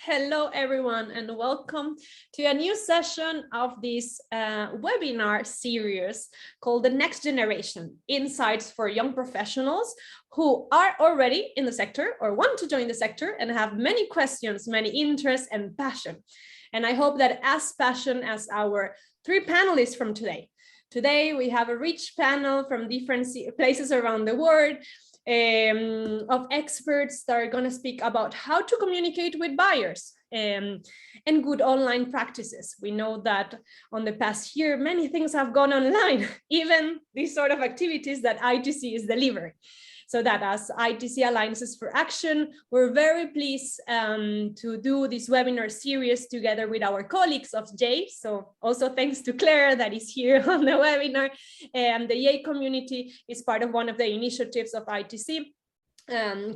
Hello, everyone, and welcome to a new session of this webinar series called The Next Generation, Insights for Young Professionals who are already in the sector or want to join the sector and have many questions, many interests and passion. And I hope that as passion as our three panelists from today. Today, we have a rich panel from different places around the world, of experts that are going to speak about how to communicate with buyers and good online practices. We know that on the past year, many things have gone online, even these sort of activities that ITC is delivering. So that as ITC Alliances for Action, we're very pleased to do this webinar series together with our colleagues of J. So also thanks to Claire that is here on the webinar. And the J community is part of one of the initiatives of ITC.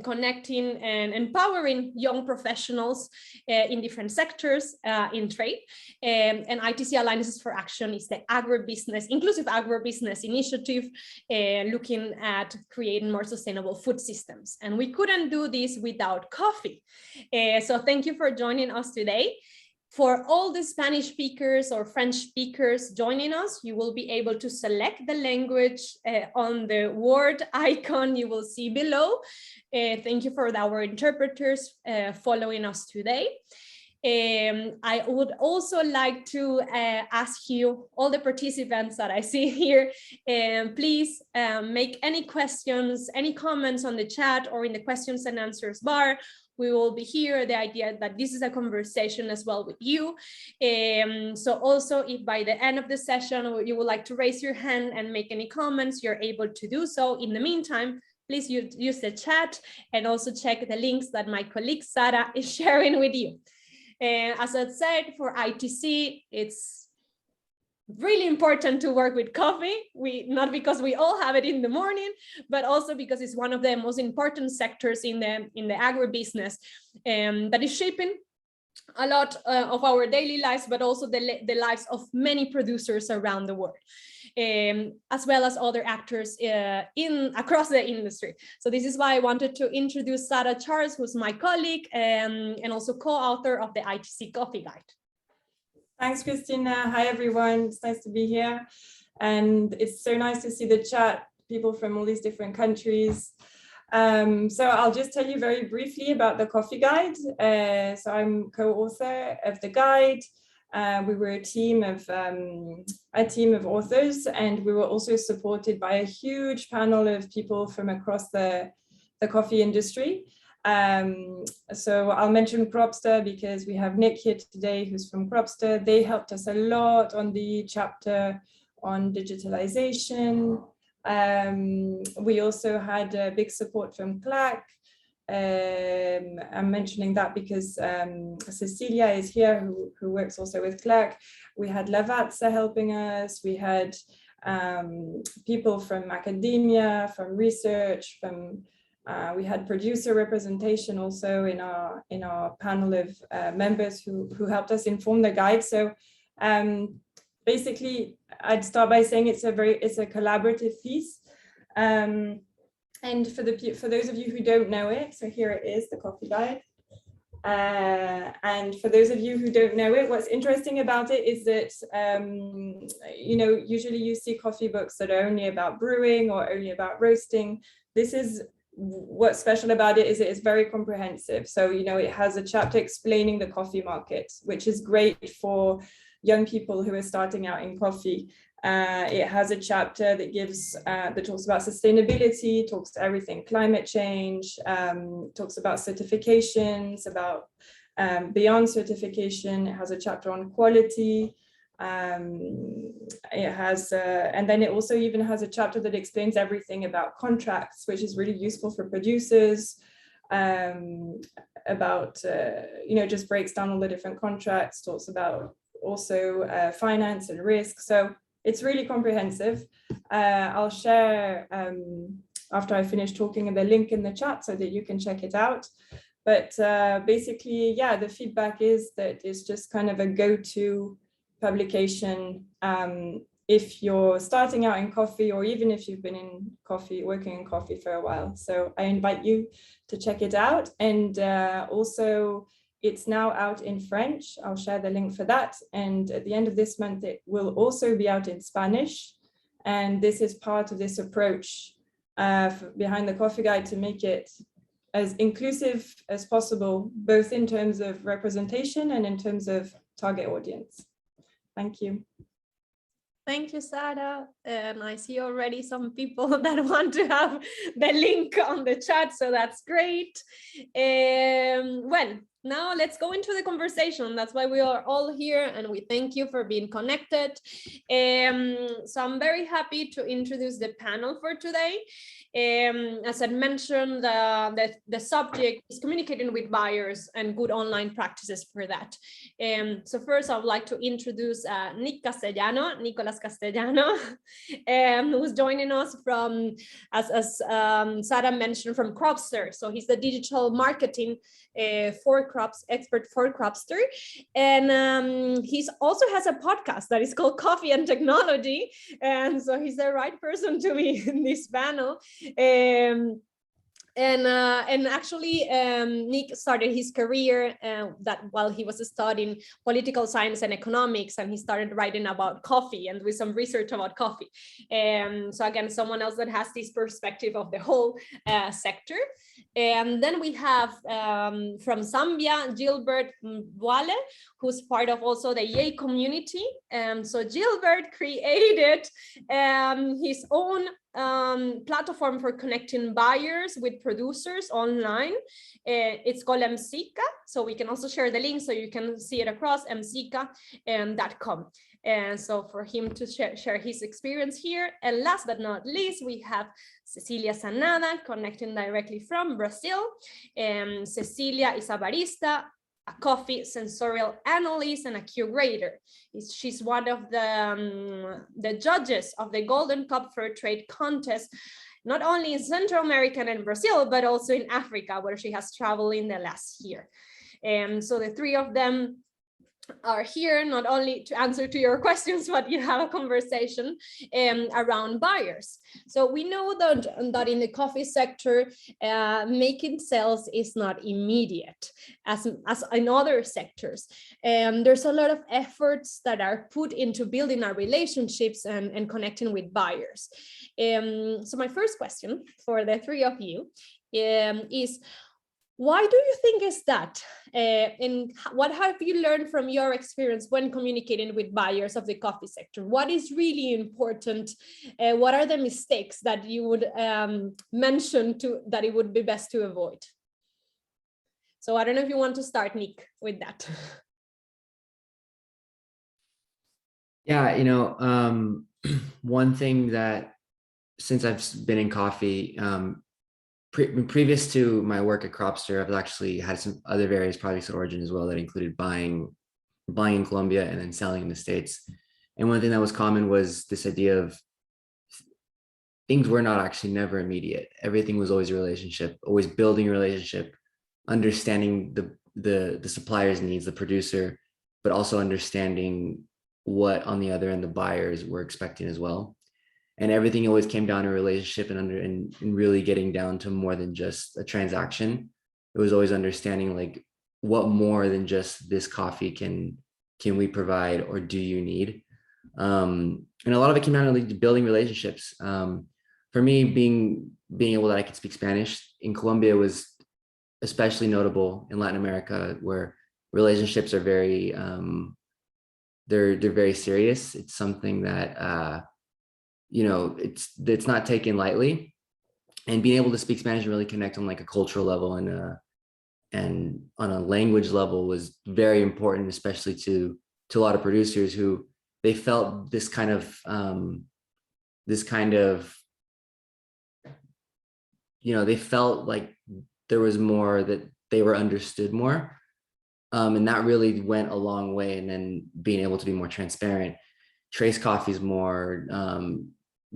Connecting and empowering young professionals in different sectors in trade. And ITC Alliances for Action is the inclusive agribusiness initiative looking at creating more sustainable food systems. And we couldn't do this without coffee. So thank you for joining us today. For all the Spanish speakers or French speakers joining us, you will be able to select the language on the word icon you will see below. Thank you for our interpreters following us today. I would also like to ask you, all the participants that I see here, please make any questions, any comments on the chat or in the questions and answers bar. We will be here. The idea that this is a conversation as well with you. So also if by the end of the session you would like to raise your hand and make any comments, you're able to do so. In the meantime, please use the chat and also check the links that my colleague Sara is sharing with you. As I said, for ITC, it's really important to work with coffee. Not because we all have it in the morning, but also because it's one of the most important sectors in the agribusiness that is shaping a lot of our daily lives, but also the lives of many producers around the world, as well as other actors across the industry. So this is why I wanted to introduce Sara Charles, who's my colleague and also co-author of the ITC Coffee Guide. Thanks, Christina. Hi, everyone. It's nice to be here. And it's so nice to see the chat, people from all these different countries. So I'll just tell you very briefly about the Coffee Guide. So I'm co-author of the guide. We were a team of authors, and we were also supported by a huge panel of people from across the coffee industry. So I'll mention Cropster because we have Nick here today who's from Cropster. They helped us a lot on the chapter on digitalization. We also had a big support from CLAC. I'm mentioning that because Cecilia is here who works also with CLAC. We had Lavazza helping us. We had people from academia, from research, we had producer representation also in our panel of members who helped us inform the guide. So basically, I'd start by saying it's a collaborative piece. And for those of you who don't know it, so here it is, the Coffee Guide. And for those of you who don't know it, what's interesting about it is that usually you see coffee books that are only about brewing or only about roasting. What's special about it is it is very comprehensive. So, it has a chapter explaining the coffee market, which is great for young people who are starting out in coffee. It has a chapter that talks about sustainability, talks to everything, climate change, talks about certifications, about beyond certification. It has a chapter on quality. It has, and then it also even has a chapter that explains everything about contracts, which is really useful for producers, just breaks down all the different contracts, talks about also finance and risk. So it's really comprehensive. I'll share, after I finish talking, the link in the chat so that you can check it out. But basically, yeah, the feedback is that it's just kind of a go-to publication if you're starting out in coffee, or even if you've been in coffee, working in coffee for a while. So I invite you to check it out. And also It's now out in French. I'll share the link for that. And at the end of this month, it will also be out in Spanish. And this is part of this approach behind the Coffee Guide to make it as inclusive as possible, both in terms of representation and in terms of target audience. Thank you. Thank you, Sarah. And I see already some people that want to have the link on the chat, so that's great. Well, now let's go into the conversation. That's why we are all here, and we thank you for being connected. So I'm very happy to introduce the panel for today. As I mentioned, the subject is communicating with buyers and good online practices for that. So first, I would like to introduce Nicolas Castellano, who's joining us from, as Sarah mentioned, from Cropster. So he's the digital marketing for crops expert for Cropster, and he also has a podcast that is called Coffee and Technology, and so he's the right person to be in this panel. And actually, Nick started his career that while he was studying political science and economics, and he started writing about coffee and with some research about coffee. So again, someone else that has this perspective of the whole sector. And then we have from Zambia, Gilbert Mbwale, who's part of also the Yay community. So Gilbert created his own platform for connecting buyers with producers online. It's called MCICA, so we can also share the link so you can see it across mcica.com. And so for him to share his experience here. And last but not least, we have Cecilia Sanada connecting directly from Brazil. Cecilia is a barista, a coffee sensorial analyst, and a curator. She's one of the judges of the Golden Cup Fair Trade Contest, not only in Central America and Brazil, but also in Africa, where she has traveled in the last year. And so the three of them are here not only to answer to your questions, but you have a conversation around buyers. So we know that in the coffee sector, making sales is not immediate as in other sectors. There's a lot of efforts that are put into building our relationships and connecting with buyers. So my first question for the three of you is, why do you think is that? And what have you learned from your experience when communicating with buyers of the coffee sector? What is really important? What are the mistakes that you would mention that it would be best to avoid? So I don't know if you want to start, Nick, with that. Yeah, one thing that since I've been in coffee, previous to my work at Cropster, I've actually had some other various projects of origin as well that included buying in Colombia and then selling in the States. And one thing that was common was this idea of things were not actually never immediate. Everything was always a relationship, always building a relationship, understanding the supplier's needs, the producer, but also understanding what on the other end the buyers were expecting as well. And everything always came down to a relationship and really getting down to more than just a transaction. It was always understanding like what more than just this coffee can we provide or do you need? And a lot of it came down to building relationships. For me, being able that I could speak Spanish in Colombia was especially notable in Latin America, where relationships are very they're very serious. It's something that it's not taken lightly, and being able to speak Spanish and really connect on like a cultural level and on a language level was very important, especially to a lot of producers who they felt this kind of they felt like there was more, that they were understood more. And that really went a long way. And then being able to be more transparent, trace coffees more,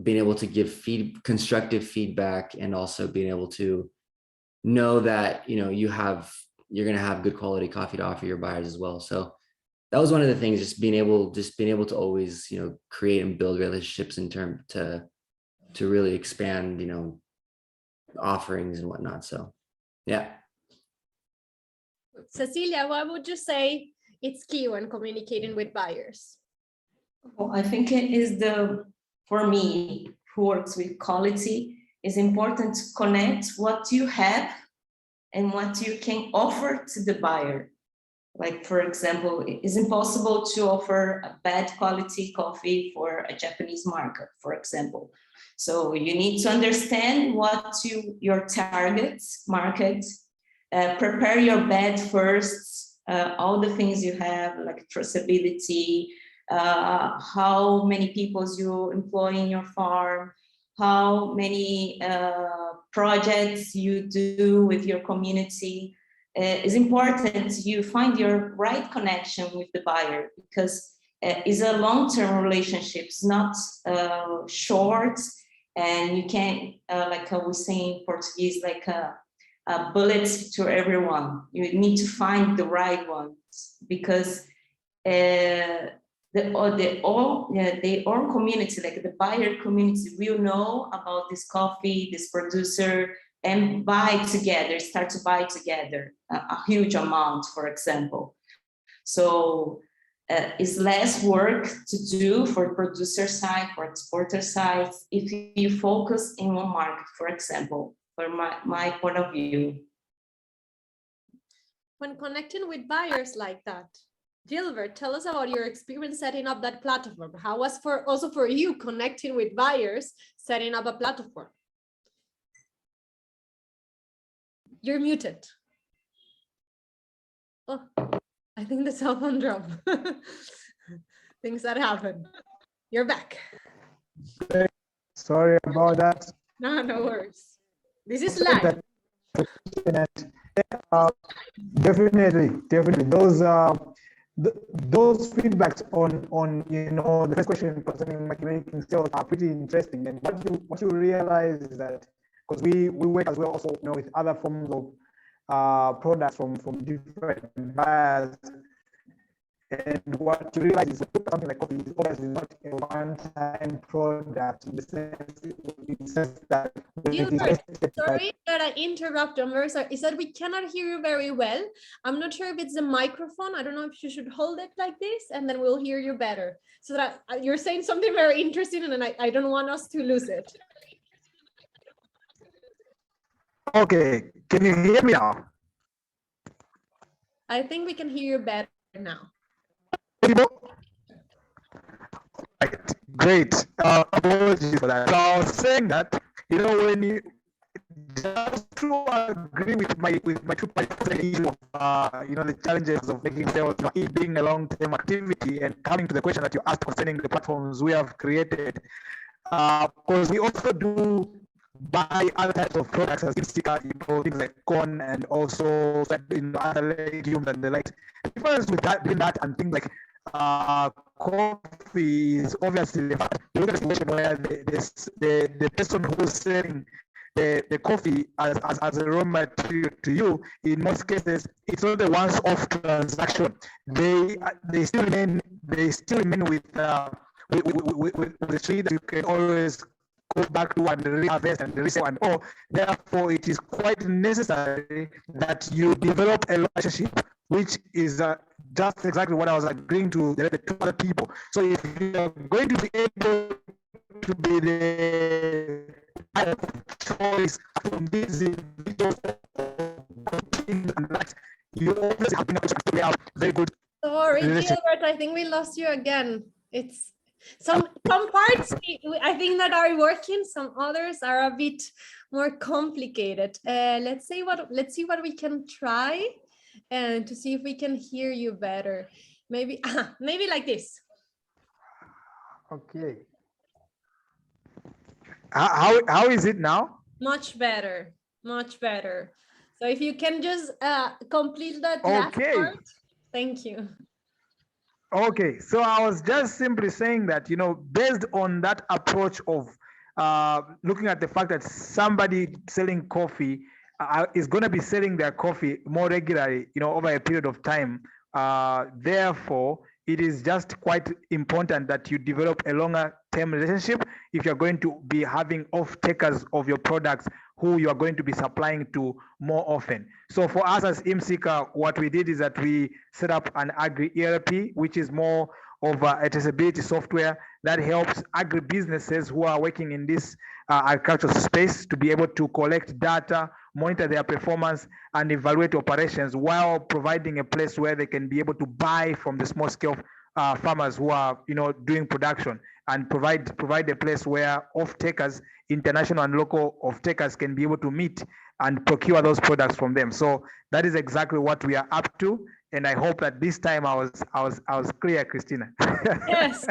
being able to give constructive feedback, and also being able to know that, you're going to have good quality coffee to offer your buyers as well. So that was one of the things, just being able to always, create and build relationships in term to really expand, offerings and whatnot. So, yeah. Cecilia, what would you say it's key when communicating with buyers? Well, I think it is for me, who works with quality, is important to connect what you have and what you can offer to the buyer. Like, for example, it is impossible to offer a bad quality coffee for a Japanese market, for example. So you need to understand what your target market, prepare your bed first, all the things you have, like traceability, how many people you employ in your farm, how many projects you do with your community. It's important you find your right connection with the buyer, because it's a long-term relationship. It's not short, and you can't, like we say in Portuguese, like a bullet to everyone. You need to find the right ones, because their own community, like the buyer community, will know about this coffee, this producer, and start to buy together a huge amount, for example. So it's less work to do for producer side, for exporter side, if you focus in one market, for example, from my point of view. When connecting with buyers like that, Gilbert, tell us about your experience setting up that platform. How was also for you connecting with buyers, setting up a platform? You're muted. Oh, I think the cell phone dropped. Things that happen. You're back. Sorry about that. No worries. This is live. Definitely. Those feedbacks on the first question concerning making sales are pretty interesting. And what you realize is that, because we work as well also with other forms of products from different buyers, and what you realize is that something like coffee is obviously not a one-time product in the sense that Gilbert, sorry that I interrupt. I'm very sorry. Is that we cannot hear you very well. I'm not sure if it's the microphone. I don't know if you should hold it like this, and then we'll hear you better. So that you're saying something very interesting, and then I don't want us to lose it. Okay, can you hear me now? I think we can hear you better now. Right, great. Apologies for that. So I was saying that, when you just to agree with my two points, the challenges of making sales, it being a long-term activity, and coming to the question that you asked concerning the platforms we have created, because we also do buy other types of products as things like corn and also other legumes and the like. The difference with doing that and things like coffee is obviously the fact you look at a situation where the person who's selling the coffee as a raw material to you, in most cases, it's not a once-off transaction. They still remain with the tree that you can always go back to and reharvest and resell and all. Therefore, it is quite necessary that you develop a relationship, which is just exactly what I was agreeing to the two other people. So if you're going to be able to be the choice from these individuals, you always have been able to lay out very good. Sorry, Gilbert, I think we lost you again. It's some parts I think that are working, some others are a bit more complicated. Let's see what we can try and to see if we can hear you better. Maybe like this. Okay. How is it now? Much better. So if you can just complete that last part. Thank you. Okay, so I was just simply saying that, based on that approach of looking at the fact that somebody selling coffee is going to be selling their coffee more regularly, over a period of time. Therefore, it is just quite important that you develop a longer term relationship if you're going to be having off-takers of your products who you are going to be supplying to more often. So for us as IMSICA, what we did is that we set up an Agri ERP, which is more of a traceability software that helps agribusinesses who are working in this agricultural space to be able to collect data, monitor their performance, and evaluate operations while providing a place where they can be able to buy from the small scale farmers who are, doing production, and provide a place where off-takers, international and local off-takers, can be able to meet and procure those products from them. So that is exactly what we are up to, and I hope that this time I was clear, Christina. Yes.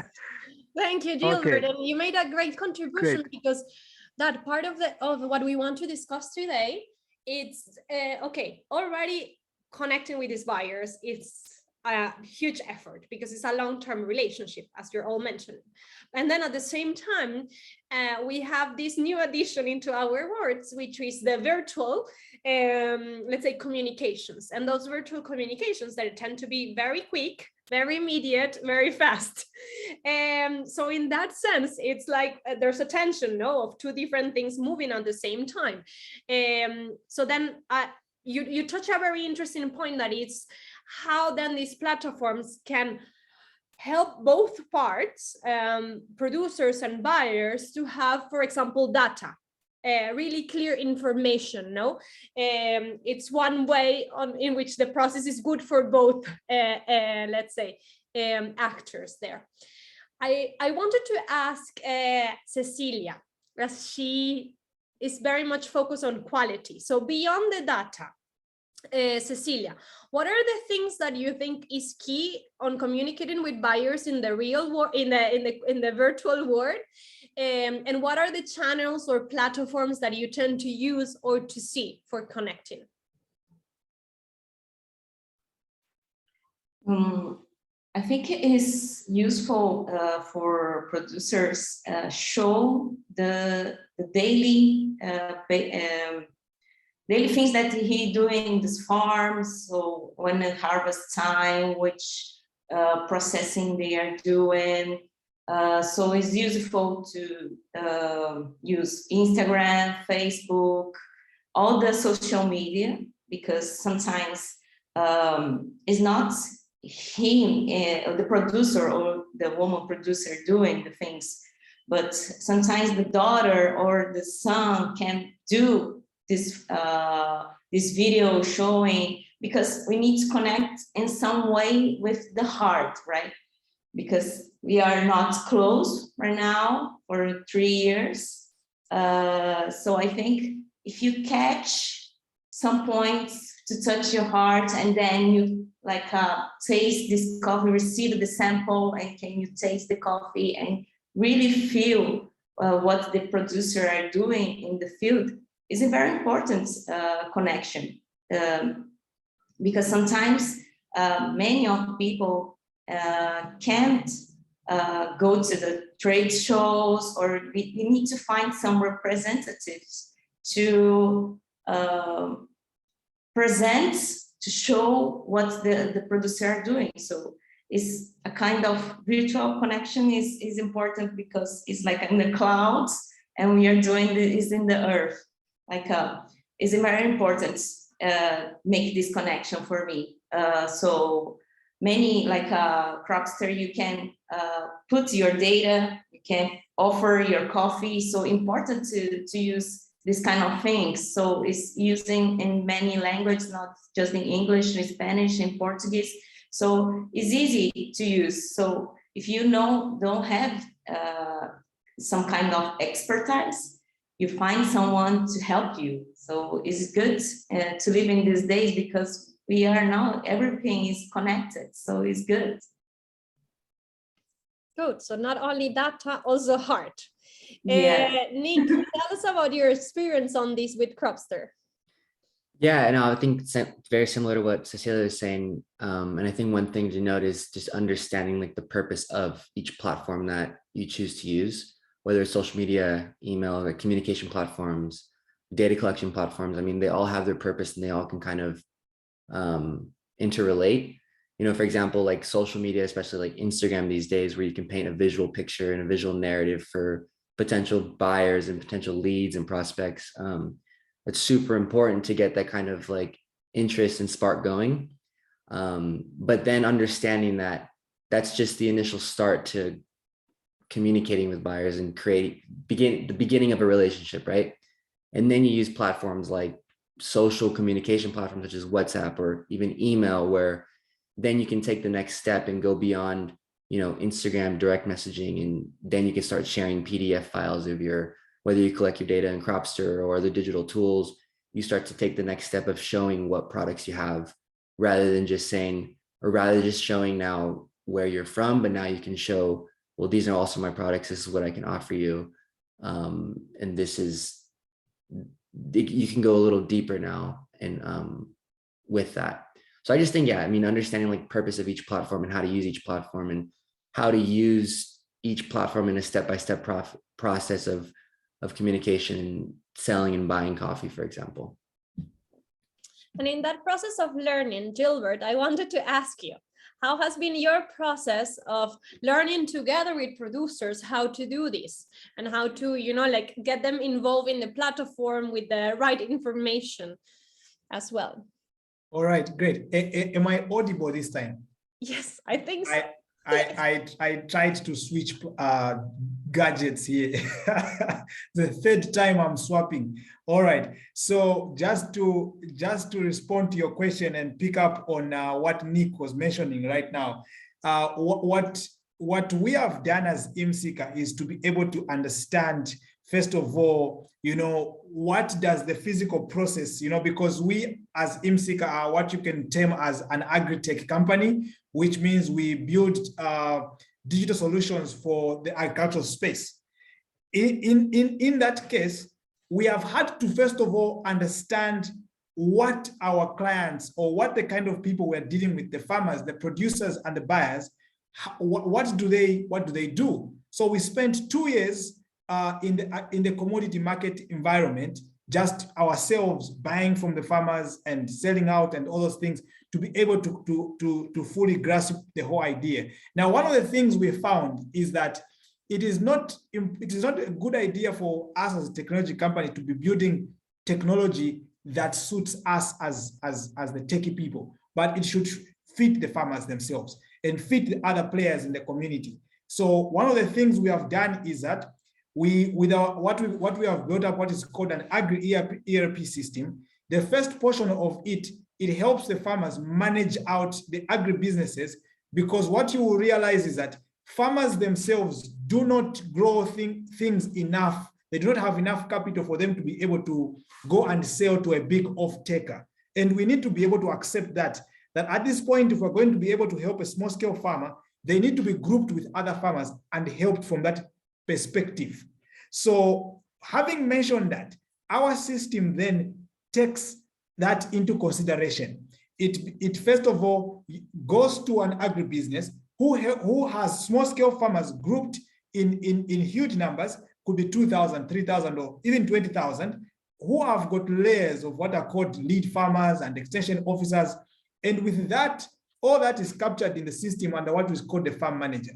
Thank you, Gilbert. Okay. And you made a great contribution Great. because that part of what we want to discuss today, it's okay, already connecting with these buyers, it's a huge effort because it's a long-term relationship, as you're all mentioning. And then at the same time, we have this new addition into our words, which is the virtual, let's say, communications. And those virtual communications that tend to be very quick, very immediate, very fast. So in that sense, it's like there's a tension, of two different things moving at the same time. So then you touch a very interesting point, that it's how then these platforms can help both parts, producers and buyers, to have, for example, data, really clear information. It's one way in which the process is good for both, let's say, actors there. I wanted to ask Cecilia, as she is very much focused on quality. So beyond the data, Cecilia, what are the things that you think is key on communicating with buyers in the real world, in the virtual world, and what are the channels or platforms that you tend to use or to see for connecting? I think it is useful for producers show the daily daily things that he doing in this farm. So when the harvest time, which processing they are doing. So it's useful to use Instagram, Facebook, all the social media, because sometimes it's not him, the producer or the woman producer doing the things, but sometimes the daughter or the son can do this video showing, because we need to connect in some way with the heart, right? Because we are not close right now for 3 years. So I think if you catch some points to touch your heart, and then you like taste this coffee, receive the sample, and can you taste the coffee and really feel what the producer are doing in the field, is a very important connection. Because sometimes many of people can't go to the trade shows, or we need to find some representatives to present, to show what the producer are doing. So it's a kind of virtual connection is important, because it's like in the clouds and we are doing this in the earth. Like it's very important make this connection for me. So many, like Cropster, you can put your data, you can offer your coffee. So important to use this kind of things. So it's using in many languages, not just in English, in Spanish, in Portuguese. So it's easy to use. So if you don't have some kind of expertise, you find someone to help you. So it's good to live in these days, because we are now, everything is connected. So it's good. Good. So not only data, also heart. Yeah. Nick, tell us about your experience on this with Cropster. Yeah, and I think it's very similar to what Cecilia is saying. And I think one thing to note is just understanding like the purpose of each platform that you choose to use, whether it's social media, email, like communication platforms, data collection platforms. I mean, they all have their purpose and they all can kind of interrelate. For example, like social media, especially like Instagram these days, where you can paint a visual picture and a visual narrative for potential buyers and potential leads and prospects. It's super important to get that kind of like interest and spark going. But then understanding that that's just the initial start to communicating with buyers and the beginning of a relationship, right? And then you use platforms like social communication platforms such as WhatsApp or even email, where then you can take the next step and go beyond, you know, Instagram direct messaging, and then you can start sharing PDF files of whether you collect your data in Cropster or other digital tools. You start to take the next step of showing what products you have, rather than just showing now where you're from, but now you can show, well, these are also my products. This is what I can offer you. And this is, you can go a little deeper now and with that. So I just think, yeah, I mean, understanding like purpose of each platform and how to use each platform and how to use each platform in a step-by-step process of communication and selling and buying coffee, for example. And in that process of learning, Gilbert, I wanted to ask you, how has been your process of learning together with producers how to do this and how to, you know, like get them involved in the platform with the right information as well? All right, great. Am I audible this time? Yes, I think so. I tried to switch gadgets here. The third time I'm swapping. All right. So just to respond to your question and pick up on what Nick was mentioning right now, what we have done as IMSICA is to be able to understand, first of all, you know, what does the physical process, you know, because we as IMSICA are what you can term as an agri-tech company, which means we build digital solutions for the agricultural space. In that case, we have had to, first of all, understand what our clients or what the kind of people we're dealing with, the farmers, the producers, and the buyers, what do they do? So we spent 2 years in the commodity market environment, just ourselves buying from the farmers and selling out and all those things to be able to fully grasp the whole idea. Now, one of the things we found is that it is not a good idea for us as a technology company to be building technology that suits us as the techie people, but it should fit the farmers themselves and fit the other players in the community. So one of the things we have done is that what we have built up, what is called an agri ERP system. The first portion of it helps the farmers manage out the agri businesses, because what you will realize is that farmers themselves do not grow things enough. They do not have enough capital for them to be able to go and sell to a big off-taker. And we need to be able to accept that at this point, if we're going to be able to help a small-scale farmer, they need to be grouped with other farmers and helped from that perspective. So having mentioned that, our system then takes that into consideration. It first of all goes to an agribusiness who has small-scale farmers grouped in huge numbers, could be 2,000, 3,000, or even 20,000, who have got layers of what are called lead farmers and extension officers. And with that, all that is captured in the system under what is called the farm manager.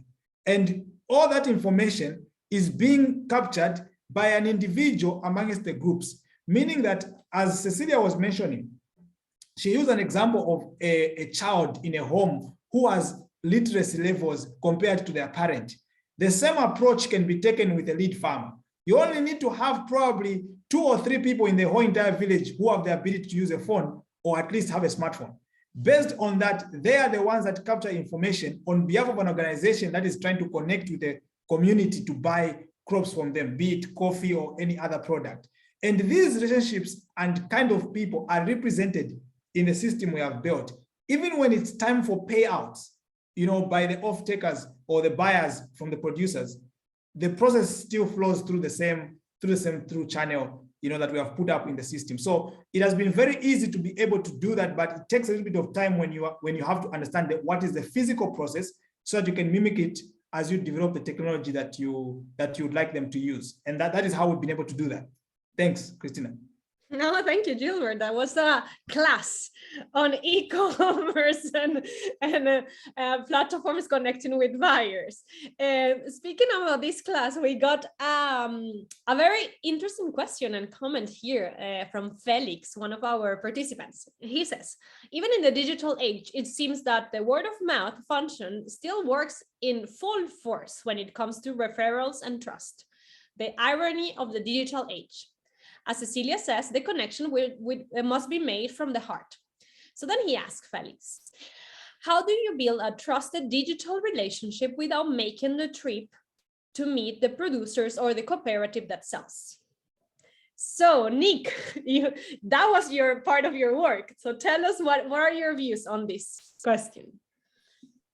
And all that information is being captured by an individual amongst the groups, meaning that, as Cecilia was mentioning, she used an example of a child in a home who has literacy levels compared to their parent. The same approach can be taken with a lead farmer. You only need to have probably 2 or 3 people in the whole entire village who have the ability to use a phone or at least have a smartphone. Based on that, they are the ones that capture information on behalf of an organization that is trying to connect with the community to buy crops from them, be it coffee or any other product. And these relationships and kind of people are represented in the system we have built. Even when it's time for payouts, you know, by the off-takers or the buyers from the producers, the process still flows through the same channel, you know, that we have put up in the system. So it has been very easy to be able to do that, but it takes a little bit of time when you have to understand what is the physical process so that you can mimic it as you develop the technology that you'd like them to use. And that is how we've been able to do that. Thanks, Christina. No, thank you, Gilbert. That was a class on e-commerce and platforms connecting with buyers. Speaking about this class, we got a very interesting question and comment here from Felix, one of our participants. He says, even in the digital age, it seems that the word of mouth function still works in full force when it comes to referrals and trust. The irony of the digital age. As Cecilia says, the connection must be made from the heart. So then he asked Felix, how do you build a trusted digital relationship without making the trip to meet the producers or the cooperative that sells? So Nick, that was your part of your work. So tell us what are your views on this question?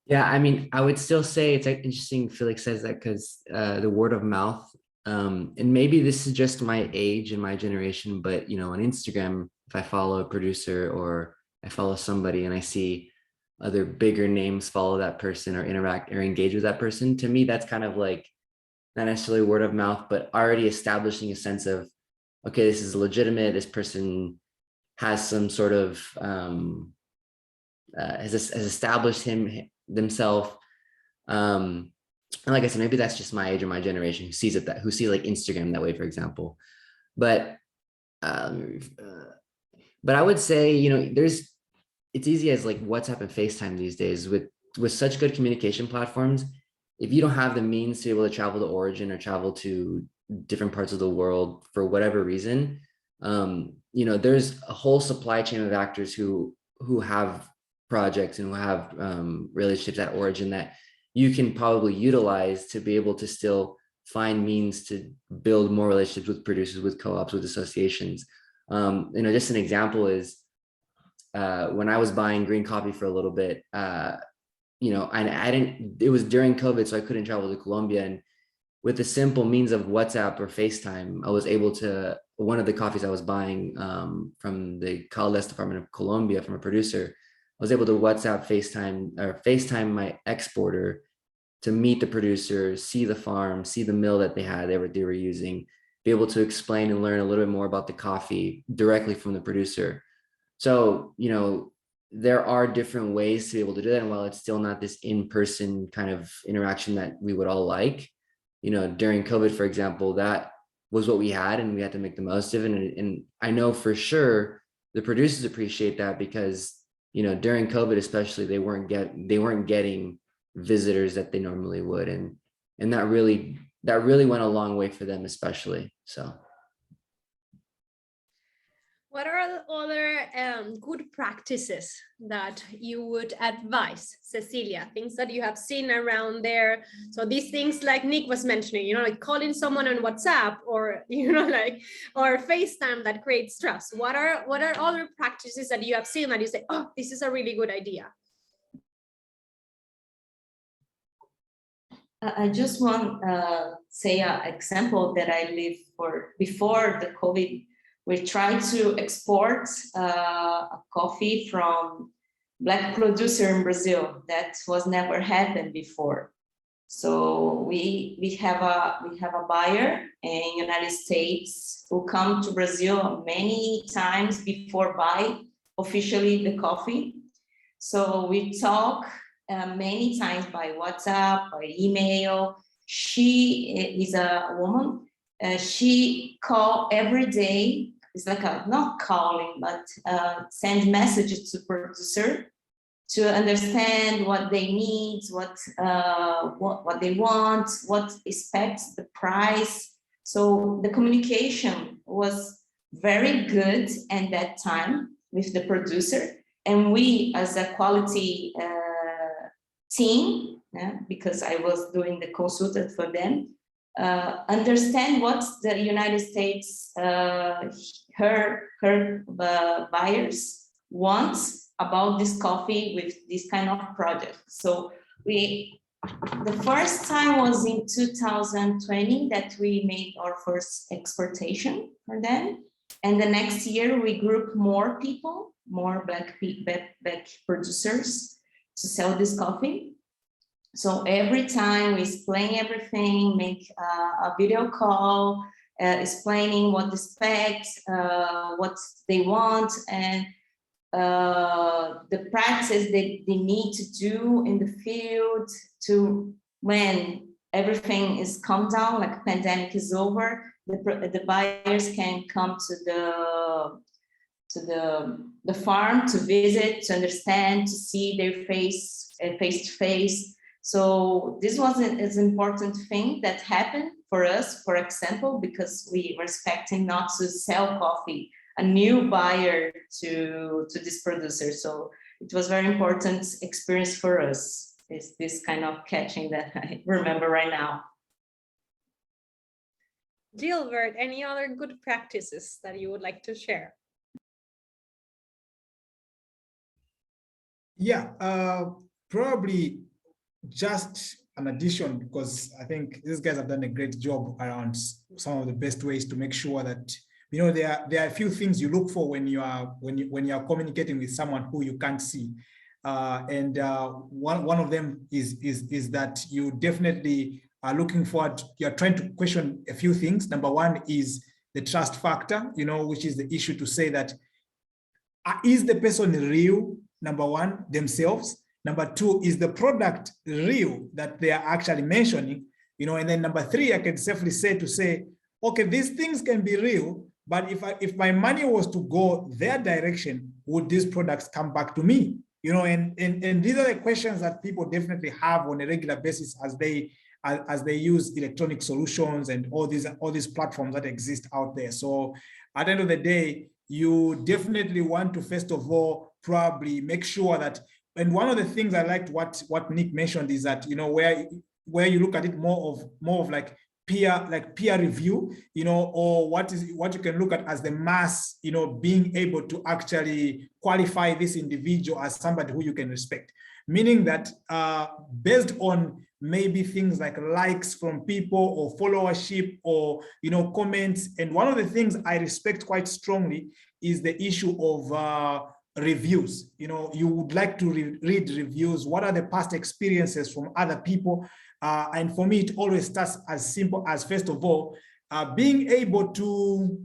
Yeah, I mean, I would still say it's interesting Felix says that because the word of mouth, and maybe this is just my age and my generation, but you know, on Instagram, if I follow a producer or I follow somebody and I see other bigger names follow that person or interact or engage with that person, to me, that's kind of like not necessarily word of mouth, but already establishing a sense of, okay, this is legitimate. This person has some sort of has established themselves. And like I said, maybe that's just my age or my generation who sees it who see like Instagram that way, for example. But I would say, you know, it's easy as like WhatsApp and FaceTime these days with such good communication platforms. If you don't have the means to be able to travel to origin or travel to different parts of the world for whatever reason, you know, there's a whole supply chain of actors who have projects and who have relationships at origin that you can probably utilize to be able to still find means to build more relationships with producers, with co-ops, with associations. You know, just an example is when I was buying green coffee for a little bit, you know, it was during COVID, so I couldn't travel to Colombia. And with the simple means of WhatsApp or FaceTime, I was able to, one of the coffees I was buying from the Caldes department of Colombia from a producer, I was able to WhatsApp, FaceTime my exporter to meet the producer, see the farm, see the mill that they were using, be able to explain and learn a little bit more about the coffee directly from the producer. So, you know, there are different ways to be able to do that. And while it's still not this in-person kind of interaction that we would all like, you know, during COVID, for example, that was what we had and we had to make the most of it. And I know for sure the producers appreciate that because, you know, during COVID, especially, they weren't getting visitors that they normally would. And that really went a long way for them, especially. So. What are other good practices that you would advise, Cecilia? Things that you have seen around there. So these things like Nick was mentioning, you know, like calling someone on WhatsApp or, you know, like, or FaceTime that creates trust. What are other practices that you have seen that you say, oh, this is a really good idea? I just want to say an example that I lived for before the COVID. We tried to export a coffee from Black producer in Brazil. That was never happened before. So we have a buyer in United States who come to Brazil many times before buy officially the coffee. So we talk many times by WhatsApp, by email. She is a woman. She call every day. It's like not calling, but send messages to producer to understand what they need, what they want, what expects the price. So the communication was very good at that time with the producer, and we as a quality team, because I was doing the consultant for them, understand what the United States, her buyers wants about this coffee with this kind of project. So the first time was in 2020 that we made our first exportation for them. And the next year we grouped more people, more black producers to sell this coffee. So every time we explain everything, make a video call, explaining what the specs, what they want, and the practice that they need to do in the field to when everything is calmed down, like pandemic is over, the buyers can come to the farm to visit, to understand, to see their face to face. So this was an important thing that happened for us, for example, because we were expecting not to sell coffee, a new buyer to this producer. So it was very important experience for us, this kind of catching that I remember right now. Gilbert, any other good practices that you would like to share? Yeah, probably just an addition, because I think these guys have done a great job around some of the best ways to make sure that, you know, there are a few things you look for when you are communicating with someone who you can't see, and one of them is that you definitely are looking forward. You're trying to question a few things. Number one is the trust factor, you know, which is the issue to say that is the person real? Number one, themselves. Number two, is the product real that they are actually mentioning, you know? And then number three, I can safely say, okay, these things can be real, but if my money was to go their direction, would these products come back to me? You know, and these are the questions that people definitely have on a regular basis as they use electronic solutions and all these platforms that exist out there. So at the end of the day, you definitely want to, first of all, probably make sure that, and one of the things I liked what Nick mentioned is that, you know, where you look at it more of like peer review, you know, or what you can look at as the mass, you know, being able to actually qualify this individual as somebody who you can respect. Meaning that based on maybe things like likes from people or followership or, you know, comments. And one of the things I respect quite strongly is the issue of reviews. You know, you would like to read reviews. What are the past experiences from other people? And for me, it always starts as simple as, first of all, being able to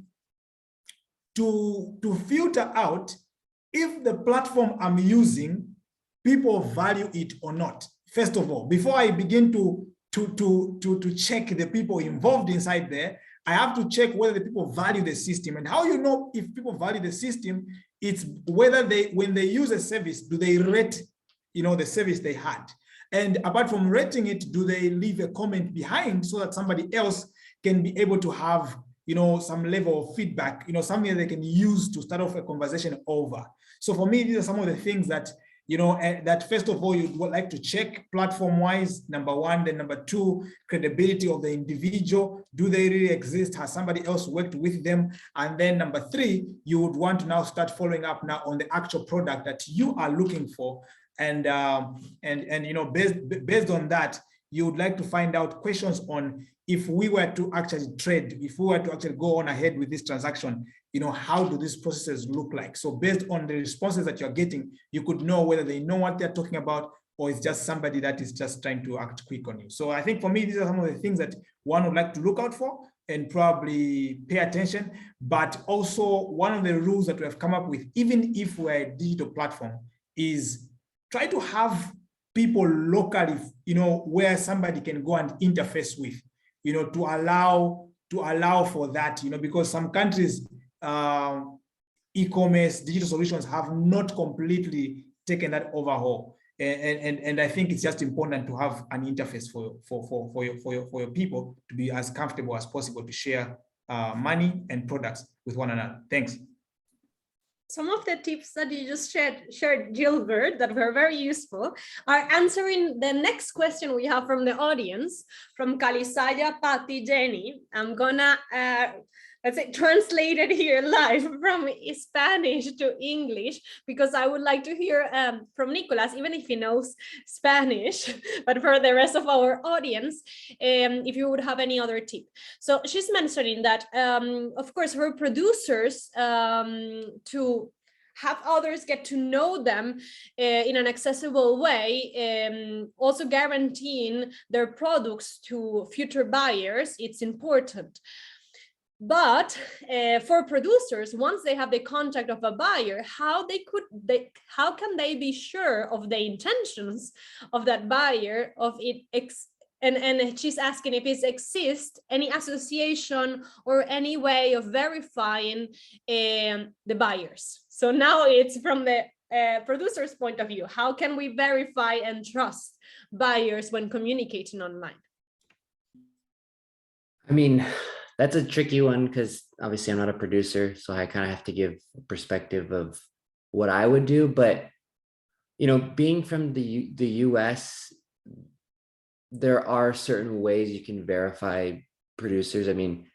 filter out if the platform I'm using, people value it or not. First of all, before I begin to check the people involved inside there, I have to check whether the people value the system. And how you know if people value the system, it's whether when they use a service, do they rate, you know, the service they had? And apart from rating it, do they leave a comment behind so that somebody else can be able to have, you know, some level of feedback, you know, something that they can use to start off a conversation over. So for me, these are some of the things that, you know, that first of all, you'd like to check platform-wise, number one. Then number two, credibility of the individual. Do they really exist? Has somebody else worked with them? And then number three, you would want to now start following up now on the actual product that you are looking for. And you know, based on that, you would like to find out questions on, if we were to actually trade, if we were to actually go on ahead with this transaction, you know, how do these processes look like? So based on the responses that you're getting, you could know whether they know what they're talking about, or it's just somebody that is just trying to act quick on you. So I think for me, these are some of the things that one would like to look out for and probably pay attention. But also one of the rules that we have come up with, even if we're a digital platform, is try to have people locally, you know, where somebody can go and interface with, you know, to allow for that, you know, because some countries, e-commerce, digital solutions have not completely taken that overhaul. And I think it's just important to have an interface for your people to be as comfortable as possible to share money and products with one another. Thanks. Some of the tips that you just shared, Gilbert, that were very useful, are answering the next question we have from the audience, from Kalisaya Pati Jenny. I'm gonna, let's say, translate it here live from Spanish to English, because I would like to hear from Nicolas, even if he knows Spanish, but for the rest of our audience, if you would have any other tip. So she's mentioning that, of course, for producers to have others get to know them in an accessible way, also guaranteeing their products to future buyers, it's important. But for producers, once they have the contact of a buyer, how can they be sure of the intentions of that buyer, of it and she's asking if it exists any association or any way of verifying the buyers. So now it's from the producer's point of view. How can we verify and trust buyers when communicating online? I mean, that's a tricky one because obviously I'm not a producer, so I kind of have to give a perspective of what I would do. But being from the US, there are certain ways you can verify producers. I mean,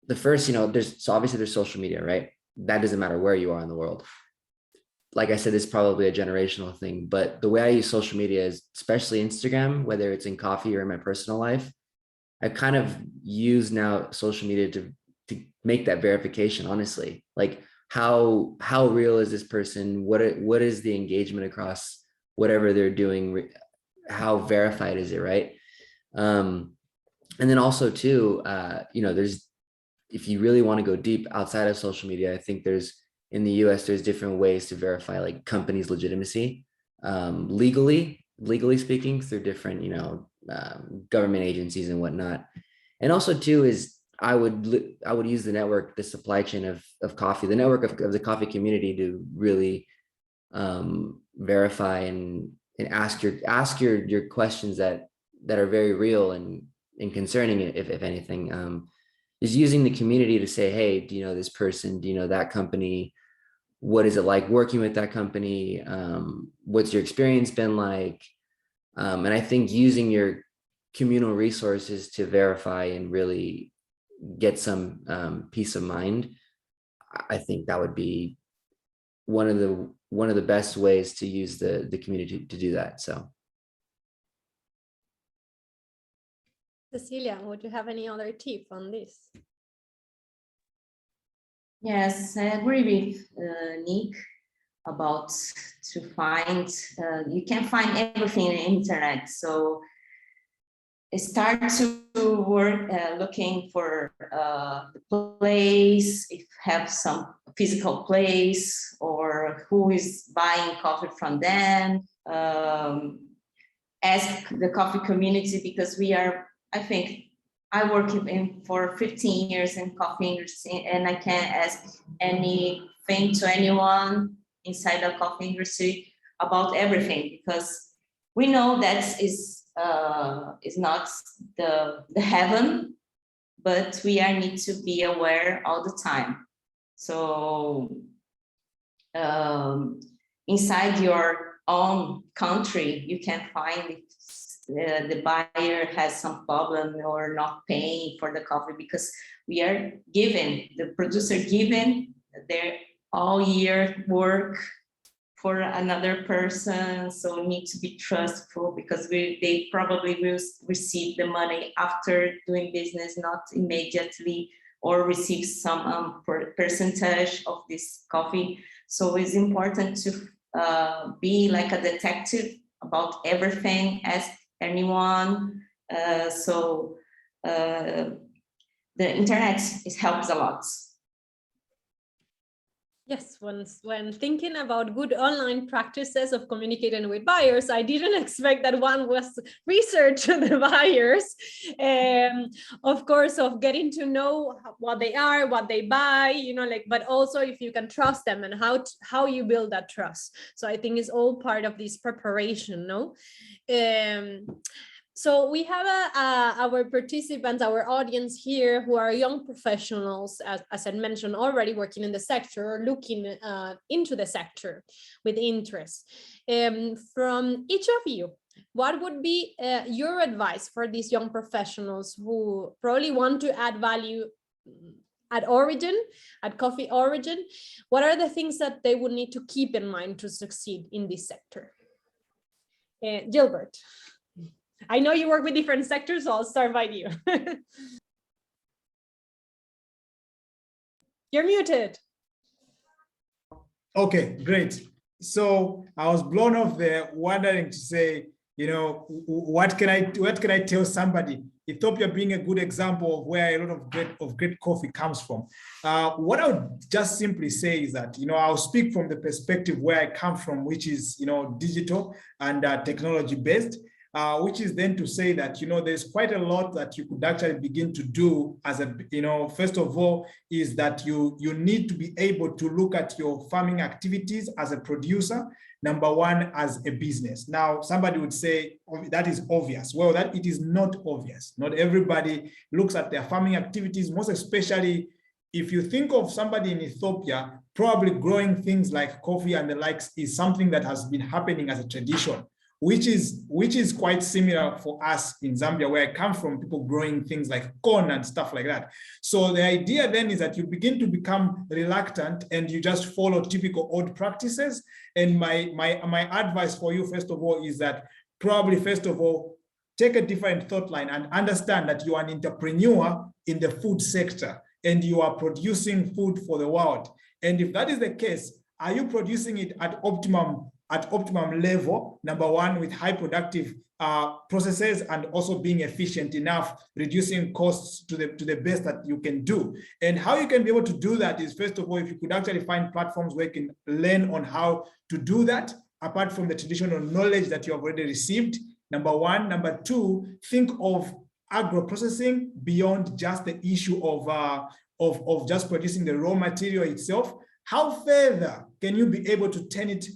the first, obviously there's social media, right? That doesn't matter where you are in the world. Like I said, it's probably a generational thing, but the way I use social media is, especially Instagram, whether it's in coffee or in my personal life, I kind of use now social media to make that verification, honestly. Like how real is this person? What is the engagement across whatever they're doing? How verified is it, right? And then also too, there's, if you really want to go deep outside of social media, I think in the US, there's different ways to verify like companies' legitimacy, legally speaking, through different, government agencies and whatnot. And also too is I would use the network, the supply chain of coffee, the network of the coffee community to really verify and ask your questions that are very real and concerning, if anything. Is using the community to say, hey, do you know this person? Do you know that company? What is it like working with that company? What's your experience been like? And I think using your communal resources to verify and really get some peace of mind, I think that would be one of the best ways to use the community to do that. So. Cecilia, would you have any other tip on this? Yes, I agree with Nick about to find, you can find everything on the internet. So start to work looking for the place, if have some physical place or who is buying coffee from them. Ask the coffee community, because I think I work for 15 years in coffee industry, and I can ask anything to anyone inside the coffee industry about everything, because we know that is not the heaven, but we need to be aware all the time. So inside your own country, you can find if the buyer has some problem or not paying for the coffee, because we are given, the producer given their all year work for another person, so we need to be trustful, because they probably will receive the money after doing business, not immediately, or receive some percentage of this coffee. So it's important to be like a detective about everything, ask anyone. So the internet, it helps a lot. Yes, when thinking about good online practices of communicating with buyers, I didn't expect that one was research the buyers, of course, of getting to know what they are, what they buy, but also if you can trust them and how you build that trust. So I think it's all part of this preparation, no? So we have our participants, our audience here, who are young professionals, as I mentioned already, working in the sector, or looking into the sector with interest. From each of you, what would be your advice for these young professionals who probably want to add value at Origin, at Coffee Origin? What are the things that they would need to keep in mind to succeed in this sector? Gilbert. I know you work with different sectors, so I'll start by you. You're muted. Okay, great. So I was blown off there, wondering to say, what can I tell somebody? Ethiopia being a good example of where a lot of great coffee comes from. What I would just simply say is that, I'll speak from the perspective where I come from, which is, digital and technology based. Which is then to say that, there's quite a lot that you could actually begin to do as a, first of all, is that you need to be able to look at your farming activities as a producer, number one, as a business. Now, somebody would say, oh, that is obvious. Well, that it is not obvious. Not everybody looks at their farming activities, most especially if you think of somebody in Ethiopia, probably growing things like coffee and the likes is something that has been happening as a tradition, which is quite similar for us in Zambia, where I come from, people growing things like corn and stuff like that. So the idea then is that you begin to become reluctant and you just follow typical old practices. And my advice for you, first of all, is that probably, first of all, take a different thought line and understand that you are an entrepreneur in the food sector and you are producing food for the world. And if that is the case, are you producing it at optimum level, number one, with high productive processes and also being efficient enough, reducing costs to the best that you can do? And how you can be able to do that is, first of all, if you could actually find platforms where you can learn on how to do that, apart from the traditional knowledge that you have already received, number one. Number two, think of agro-processing beyond just the issue of just producing the raw material itself. How further can you be able to turn it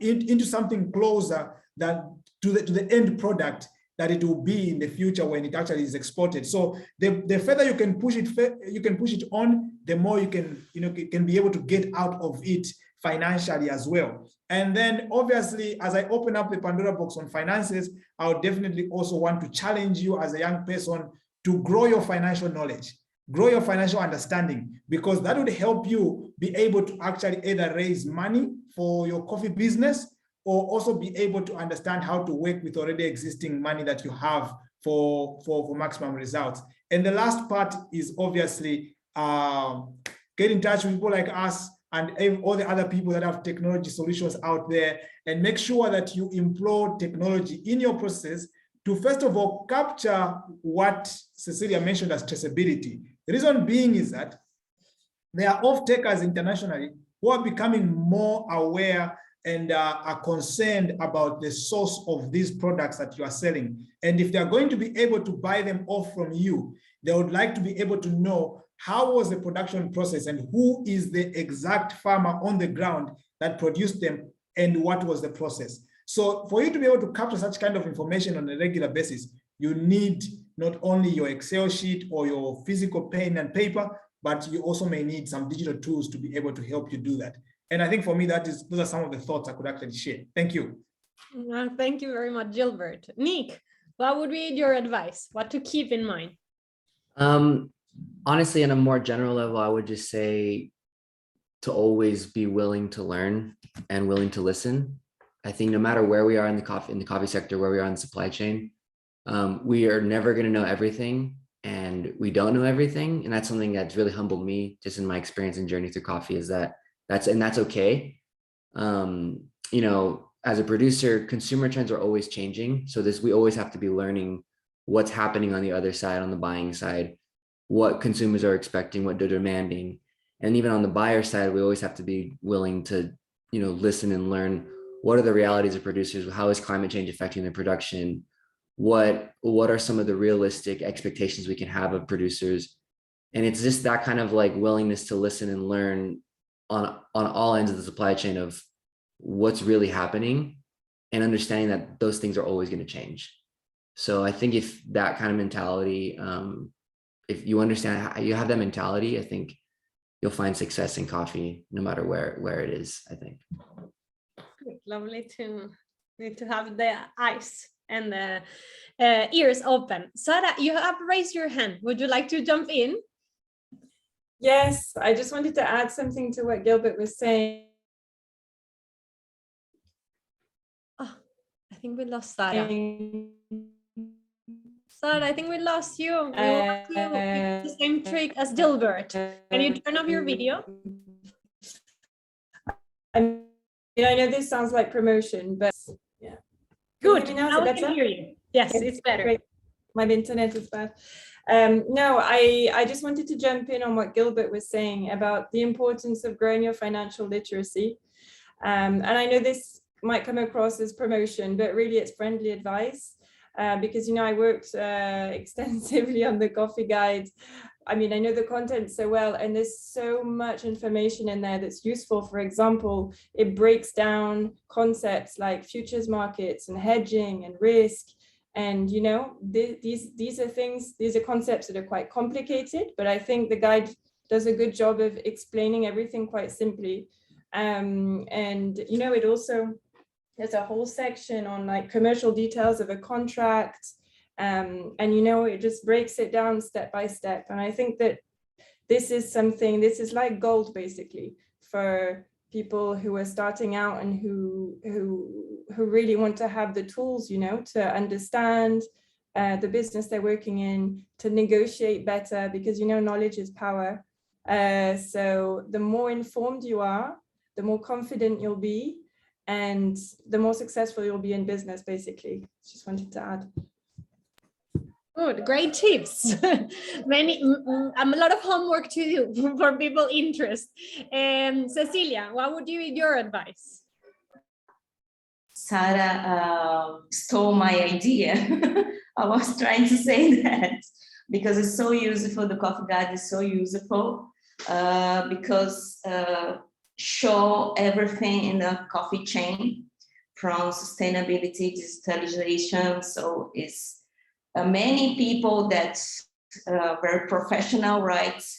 into something closer than to the end product that it will be in the future when it actually is exported? So the further you can push it on, the more you can be able to get out of it financially as well. And then obviously, as I open up the Pandora box on finances, I would definitely also want to challenge you as a young person to grow your financial knowledge, grow your financial understanding, because that would help you be able to actually either raise money for your coffee business or also be able to understand how to work with already existing money that you have for maximum results. And the last part is obviously get in touch with people like us and all the other people that have technology solutions out there, and make sure that you employ technology in your process to, first of all, capture what Cecilia mentioned as traceability. The reason being is that there are off-takers internationally who are becoming more aware and are concerned about the source of these products that you are selling. And if they're going to be able to buy them off from you, they would like to be able to know how was the production process and who is the exact farmer on the ground that produced them and what was the process. So for you to be able to capture such kind of information on a regular basis, you need not only your Excel sheet or your physical pen and paper, but you also may need some digital tools to be able to help you do that. And I think for me, those are some of the thoughts I could actually share. Thank you. Thank you very much, Gilbert. Nick, what would be your advice? What to keep in mind? Honestly, on a more general level, I would just say to always be willing to learn and willing to listen. I think no matter where we are in the coffee sector, where we are in the supply chain, we are never going to know everything, and we don't know everything. And that's something that's really humbled me just in my experience and journey through coffee, is that's okay. As a producer, consumer trends are always changing. So we always have to be learning what's happening on the other side, on the buying side, what consumers are expecting, what they're demanding. And even on the buyer side, we always have to be willing to, listen and learn what are the realities of producers, how is climate change affecting their production, what are some of the realistic expectations we can have of producers. And it's just that kind of like willingness to listen and learn on all ends of the supply chain of what's really happening, and understanding that those things are always going to change. So I think if that kind of mentality, if you understand how you have that mentality, I think you'll find success in coffee no matter where it is, I think. Lovely to have the eyes and the ears open. Sara, you have raised your hand. Would you like to jump in? Yes, I just wanted to add something to what Gilbert was saying. Oh, I think we lost Sara. Sara, I think we lost you. We want you to do the same trick as Gilbert. Can you turn off your video? I know this sounds like promotion, but yeah. Can you Good. hear me now? Is Now it we can better? hear you. Yes, Yes, it's better. great. My internet is bad. No, I just wanted to jump in on what Gilbert was saying about the importance of growing your financial literacy. And I know this might come across as promotion, but really it's friendly advice. Because, you know, I worked extensively on the coffee guide. I mean, I know the content so well, and there's so much information in there that's useful. For example, it breaks down concepts like futures markets and hedging and risk. And, you know, these are concepts that are quite complicated, but I think the guide does a good job of explaining everything quite simply. And, you know, it also, there's a whole section on like commercial details of a contract. And, you know, it just breaks it down step by step. And I think that this is like gold basically for people who are starting out and who really want to have the tools, you know, to understand the business they're working in, to negotiate better, because, you know, knowledge is power. So the more informed you are, the more confident you'll be, and the more successful you'll be in business, basically. Just wanted to add. Good, great tips. A lot of homework to do for people interested. Cecilia, what would be your advice? Sarah stole my idea. I was trying to say that because it's so useful. The coffee guide is so useful because show everything in the coffee chain from sustainability, digitalization. So it's many people that very professional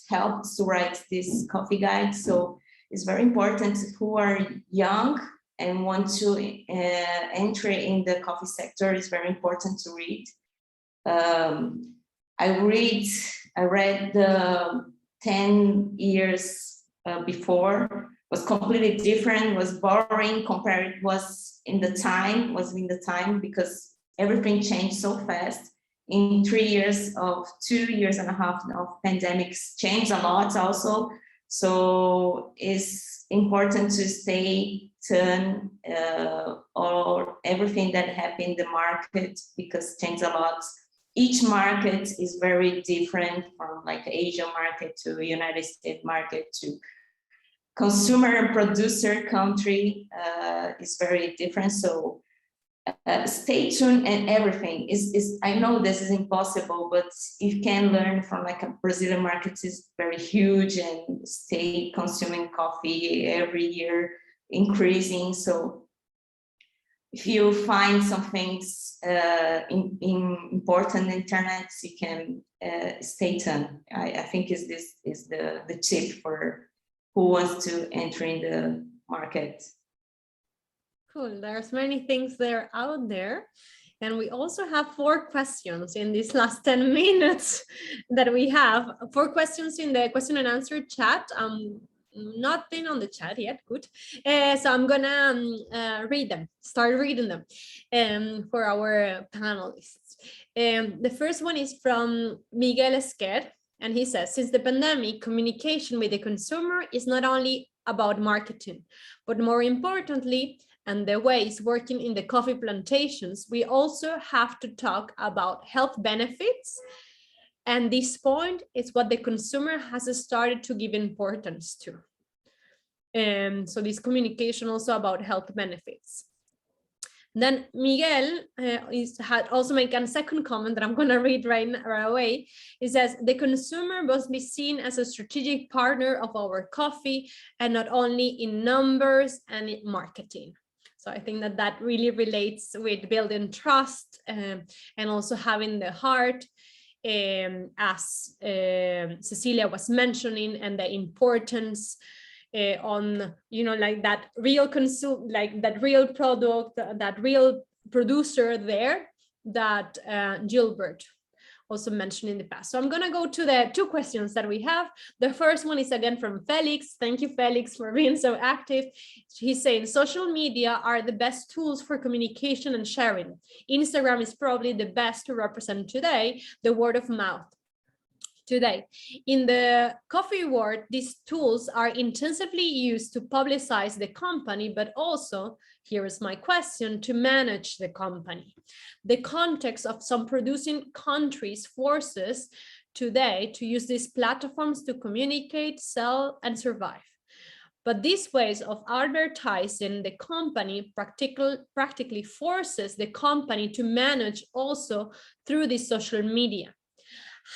helped to write this coffee guide. So it's very important who are young and want to enter in the coffee sector. Is very important to read. I read the 10 years before, was completely different, was boring compared was in the time because everything changed so fast. In 3 years of 2 years and a half of pandemics changed a lot also. So it's important to stay tuned or everything that happened in the market because changed a lot. Each market is very different, from like Asian market to United States market to consumer and producer country is very different. So stay tuned, and everything is I know this is impossible, but you can learn from like a Brazilian market is very huge and stay consuming coffee every year increasing. So if you find some things in important internet, you can stay tuned. I think this is the tip for who wants to enter in the market. Cool, there's many things there out there. And we also have 4 questions in these last 10 minutes that we have. 4 questions in the question and answer chat. Nothing on the chat yet, good. So I'm gonna start reading them for our panelists. The first one is from Miguel Esquer, and he says, since the pandemic, communication with the consumer is not only about marketing, but more importantly, and the ways working in the coffee plantations, we also have to talk about health benefits. And this point is what the consumer has started to give importance to. So this communication also about health benefits. Then Miguel had also made a second comment that I'm going to read right away. It says, the consumer must be seen as a strategic partner of our coffee and not only in numbers and in marketing. So I think that really relates with building trust and also having the heart, as Cecilia was mentioning, and the importance on, you know, like that real that real product, that real producer there that Gilbert also mentioned in the past. So I'm going to go to the 2 questions that we have. The first one is again from Felix. Thank you, Felix, for being so active. He's saying social media are the best tools for communication and sharing. Instagram is probably the best to represent today the word of mouth. today. In the coffee world, these tools are intensively used to publicize the company, but also, here is my question, to manage the company. The context of some producing countries forces today to use these platforms to communicate, sell, and survive. But these ways of advertising the company practically forces the company to manage also through the social media.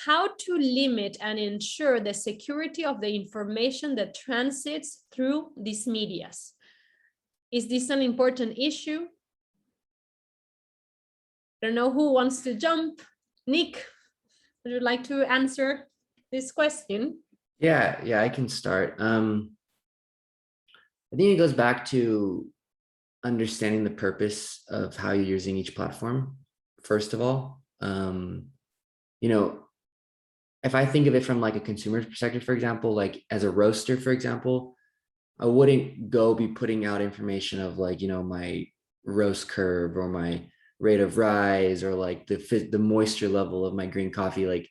How to limit and ensure the security of the information that transits through these medias? Is this an important issue? I don't know who wants to jump. Nick, would you like to answer this question? Yeah, I can start. I think it goes back to understanding the purpose of how you're using each platform, first of all. You know, if I think of it from like a consumer's perspective, for example, like as a roaster, for example, I wouldn't go be putting out information of like, you know, my roast curve or my rate of rise or like the moisture level of my green coffee. Like,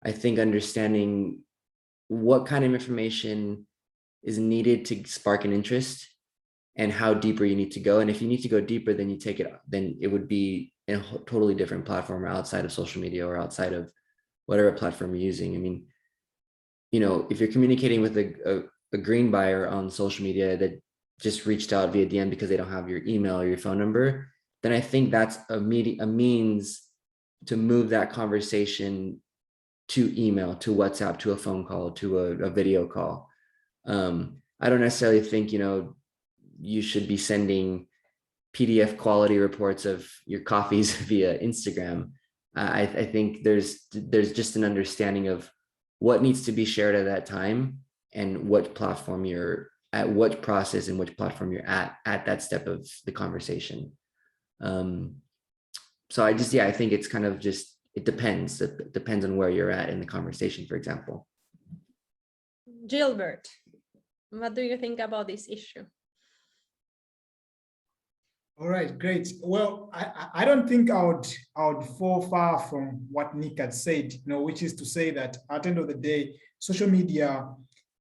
I think understanding what kind of information is needed to spark an interest and how deeper you need to go. And if you need to go deeper, then it would be in a totally different platform or outside of social media or outside of whatever platform you're using. I mean, you know, if you're communicating with a green buyer on social media that just reached out via DM because they don't have your email or your phone number, then I think that's a means to move that conversation to email, to WhatsApp, to a phone call, to a video call. I don't necessarily think, you know, you should be sending PDF quality reports of your coffees via Instagram. I think there's just an understanding of what needs to be shared at that time and what platform you're at, what process and which platform you're at that step of the conversation. So I think it's kind of just, it depends on where you're at in the conversation, for example. Gilbert, what do you think about this issue? All right, great. Well, I don't think I would fall far from what Nick had said, you know, which is to say that at the end of the day, social media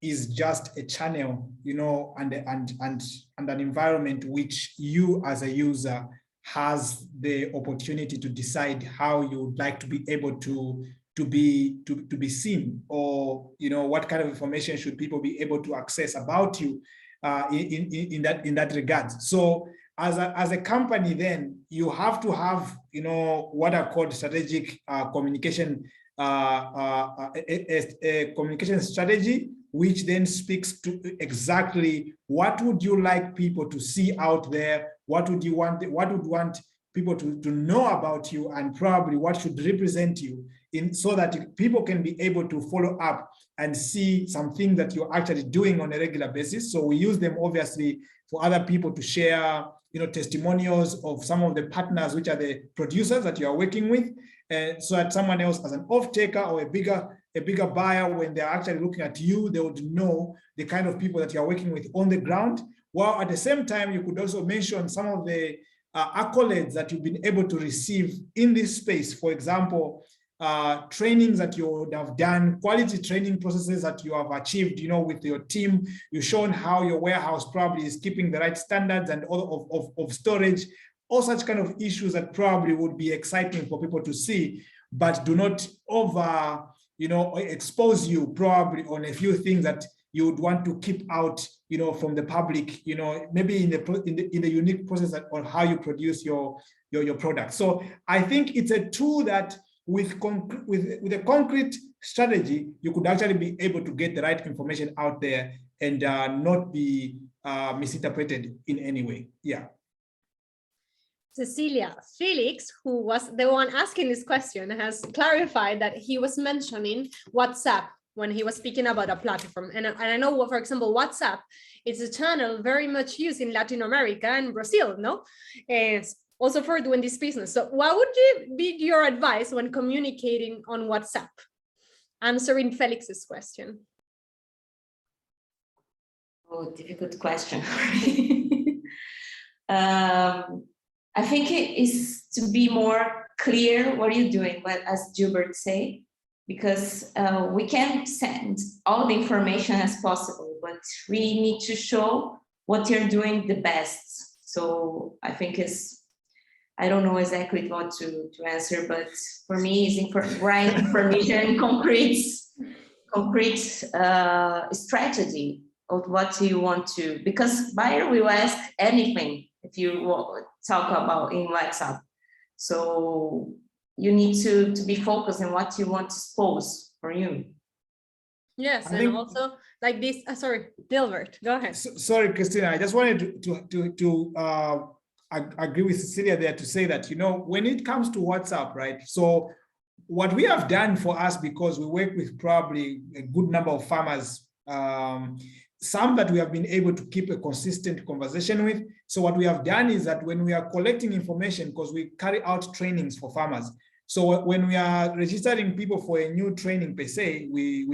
is just a channel, you know, and an environment which you as a user has the opportunity to decide how you would like to be able to be seen, or, you know, what kind of information should people be able to access about you in that regard. So as a company, then you have to have, you know, what are called strategic communication, a communication strategy, which then speaks to exactly what would you like people to see out there, what would want people to know about you, and probably what should represent you, so that people can be able to follow up and see something that you're actually doing on a regular basis. So we use them obviously for other people to share, you know, testimonials of some of the partners, which are the producers that you are working with, so that someone else as an off-taker or a bigger buyer, when they're actually looking at you, they would know the kind of people that you're working with on the ground. While at the same time, you could also mention some of the accolades that you've been able to receive in this space. For example, trainings that you would have done, quality training processes that you have achieved, you know, with your team. You've shown how your warehouse probably is keeping the right standards and all of storage, all such kind of issues that probably would be exciting for people to see, but do not expose you probably on a few things that you would want to keep out, you know, from the public, you know, maybe in the unique process on how you produce your product. So I think it's a tool that with a concrete strategy, you could actually be able to get the right information out there and not be misinterpreted in any way. Yeah. Cecilia, Felix, who was the one asking this question, has clarified that he was mentioning WhatsApp when he was speaking about a platform. And I know, for example, WhatsApp is a channel very much used in Latin America and Brazil, no? It's also for doing this business. So what would be your advice when communicating on WhatsApp? Answering Felix's question. Oh, difficult question. I think it is to be more clear what you're doing, but as Gilbert said, because we can send all the information as possible, but we need to show what you're doing the best. So I think I don't know exactly what to answer, but for me, it's right information, concrete strategy of what you want to, because buyer will ask anything if you talk about in WhatsApp. So you need to be focused on what you want to expose for you. Yes, I and think- also like this. Sorry, Dilbert, go ahead. Sorry, Christina, I just wanted to agree with Cecilia there to say that, when it comes to WhatsApp, right? So what we have done for us, because we work with probably a good number of farmers, some that we have been able to keep a consistent conversation with. So what we have done is that when we are collecting information, because we carry out trainings for farmers, so when we are registering people for a new training per se, we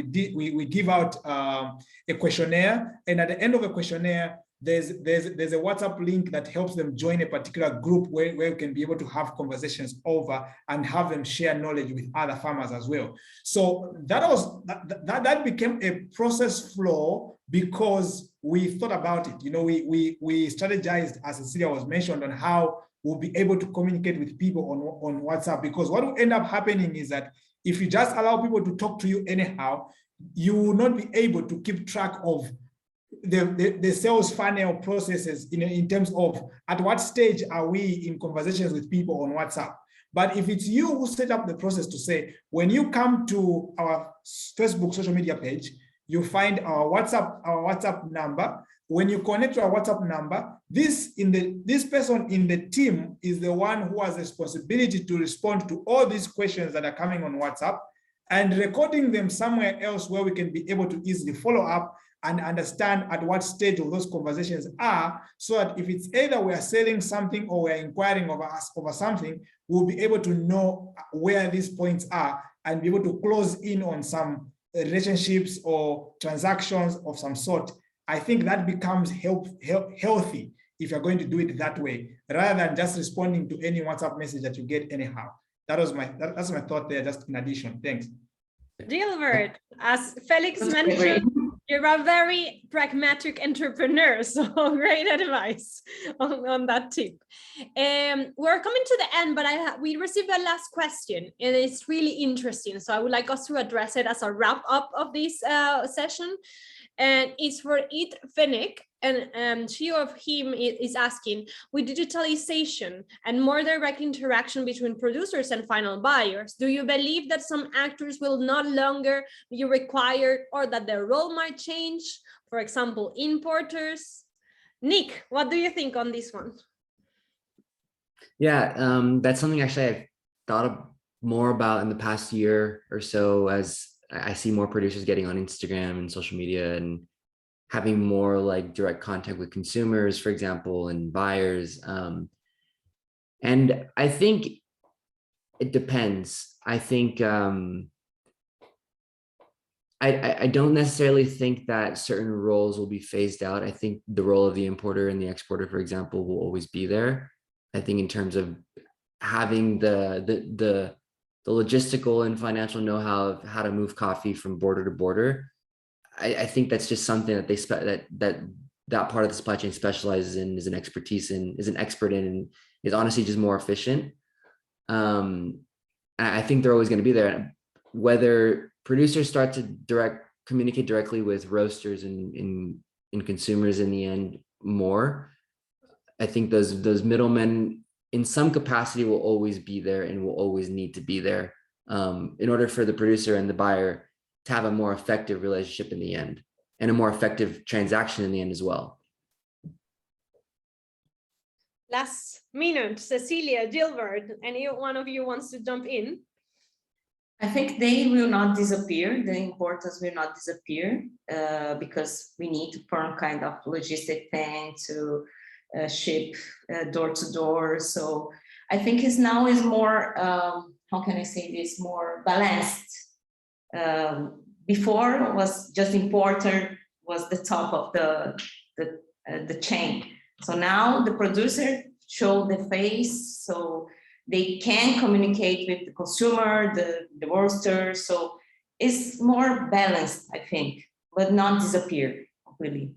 give out a questionnaire, and at the end of a questionnaire, there's a WhatsApp link that helps them join a particular group where we can be able to have conversations over and have them share knowledge with other farmers as well. So that became a process flow because we thought about it. We strategized, as Cecilia was mentioned, on how we'll be able to communicate with people on WhatsApp, because what will end up happening is that if you just allow people to talk to you anyhow, you will not be able to keep track of the sales funnel processes in terms of at what stage are we in conversations with people on WhatsApp. But if it's you who set up the process to say, when you come to our Facebook social media page, you find our WhatsApp number. When you connect to our WhatsApp number, this person in the team is the one who has the responsibility to respond to all these questions that are coming on WhatsApp and recording them somewhere else where we can be able to easily follow up and understand at what stage of those conversations are, so that if it's either we are selling something or we're inquiring over something, we'll be able to know where these points are and be able to close in on some relationships or transactions of some sort. I think that becomes healthy if you're going to do it that way, rather than just responding to any WhatsApp message that you get anyhow. That's my thought there, just in addition. Thanks. Dilbert, as Felix mentioned, great. you're a very pragmatic entrepreneur, so great advice on that tip. We're coming to the end, but we received a last question, and it's really interesting. So I would like us to address it as a wrap up of this session. And it's for It Finnick, and she of him is asking, with digitalization and more direct interaction between producers and final buyers, do you believe that some actors will not longer be required or that their role might change? For example, importers. Nick, what do you think on this one? Yeah, that's something actually I've thought more about in the past year or so, as I see more producers getting on Instagram and social media and having more like direct contact with consumers, for example, and buyers. And I think it depends. I think I don't necessarily think that certain roles will be phased out. I think the role of the importer and the exporter, for example, will always be there. I think in terms of having the logistical and financial know-how of how to move coffee from border to border, I think that's just something that that part of the supply chain specializes in, is an expertise in, is an expert in, and is honestly just more efficient. I think they're always going to be there. Whether producers start to communicate directly with roasters and consumers in the end more, I think those middlemen in some capacity will always be there and will always need to be there in order for the producer and the buyer to have a more effective relationship in the end, and a more effective transaction in the end as well. Last minute, Cecilia, Dilbert, any one of you wants to jump in? I think they will not disappear. The importers will not disappear because we need to form kind of logistic thing to ship door to door. So I think it's now is more, how can I say this, more balanced. Before it was just importer was the top of the chain. So now the producer show the face, so they can communicate with the consumer, the roaster. So is more balanced, I think, but not disappear completely.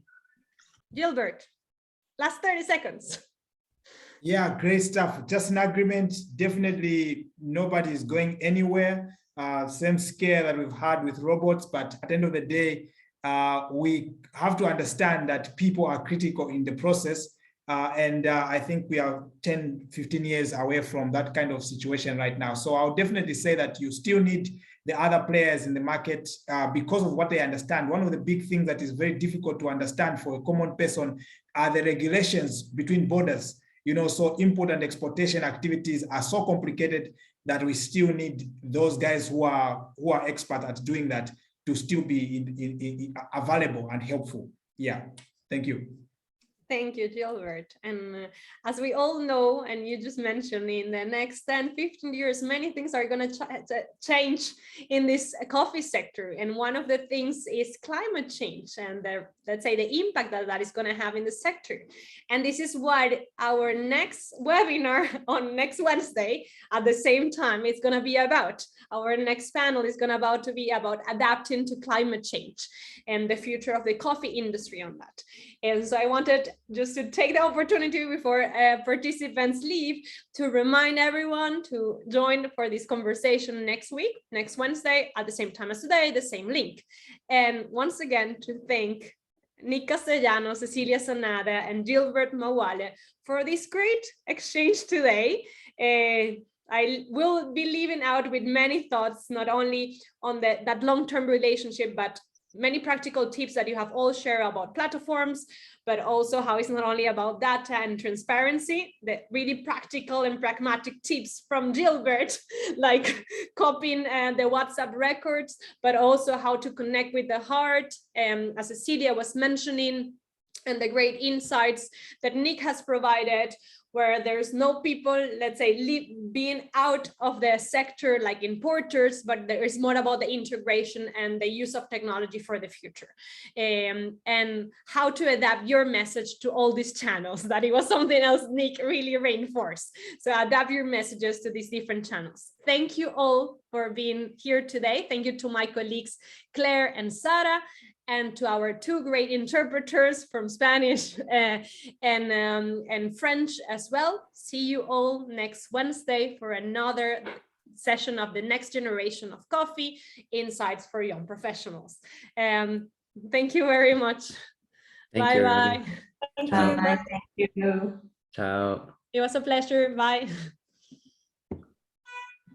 Gilbert, last 30 seconds. Yeah, great stuff. Just an agreement. Definitely nobody is going anywhere. Same scare that we've had with robots, but at the end of the day, we have to understand that people are critical in the process. And I think we are 10, 15 years away from that kind of situation right now. So I'll definitely say that you still need the other players in the market because of what they understand. One of the big things that is very difficult to understand for a common person are the regulations between borders. You know, so import and exportation activities are so complicated that we still need those guys who are expert at doing that to still be available and helpful. Yeah, thank you. Thank you, Gilbert. And as we all know, and you just mentioned, in the next 10, 15 years, many things are going to change in this coffee sector. And one of the things is climate change and let's say the impact that that is going to have in the sector. And this is what our next webinar on next Wednesday at the same time is going to be about. Our next panel is going to be about adapting to climate change and the future of the coffee industry on that. And so I wanted just to take the opportunity before participants leave to remind everyone to join for this conversation next week, next Wednesday, at the same time as today, the same link. And once again, to thank Nick Castellano, Cecilia Sanada, and Gilbert Mawale for this great exchange today. I will be leaving out with many thoughts, not only on that long-term relationship, but many practical tips that you have all shared about platforms, but also how it's not only about data and transparency, the really practical and pragmatic tips from Gilbert, like copying the WhatsApp records, but also how to connect with the heart, as Cecilia was mentioning, and the great insights that Nick has provided, where there's no people, let's say, being out of the sector like importers, but there is more about the integration and the use of technology for the future, and how to adapt your message to all these channels. That it was something else Nick really reinforced. So adapt your messages to these different channels. Thank you all for being here today. Thank you to my colleagues, Claire and Sara, and to our two great interpreters from Spanish and French as well. See you all next Wednesday for another session of the next generation of coffee, Insights for Young Professionals. Thank you very much. Bye-bye. Thank you. Ciao. It was a pleasure. Bye.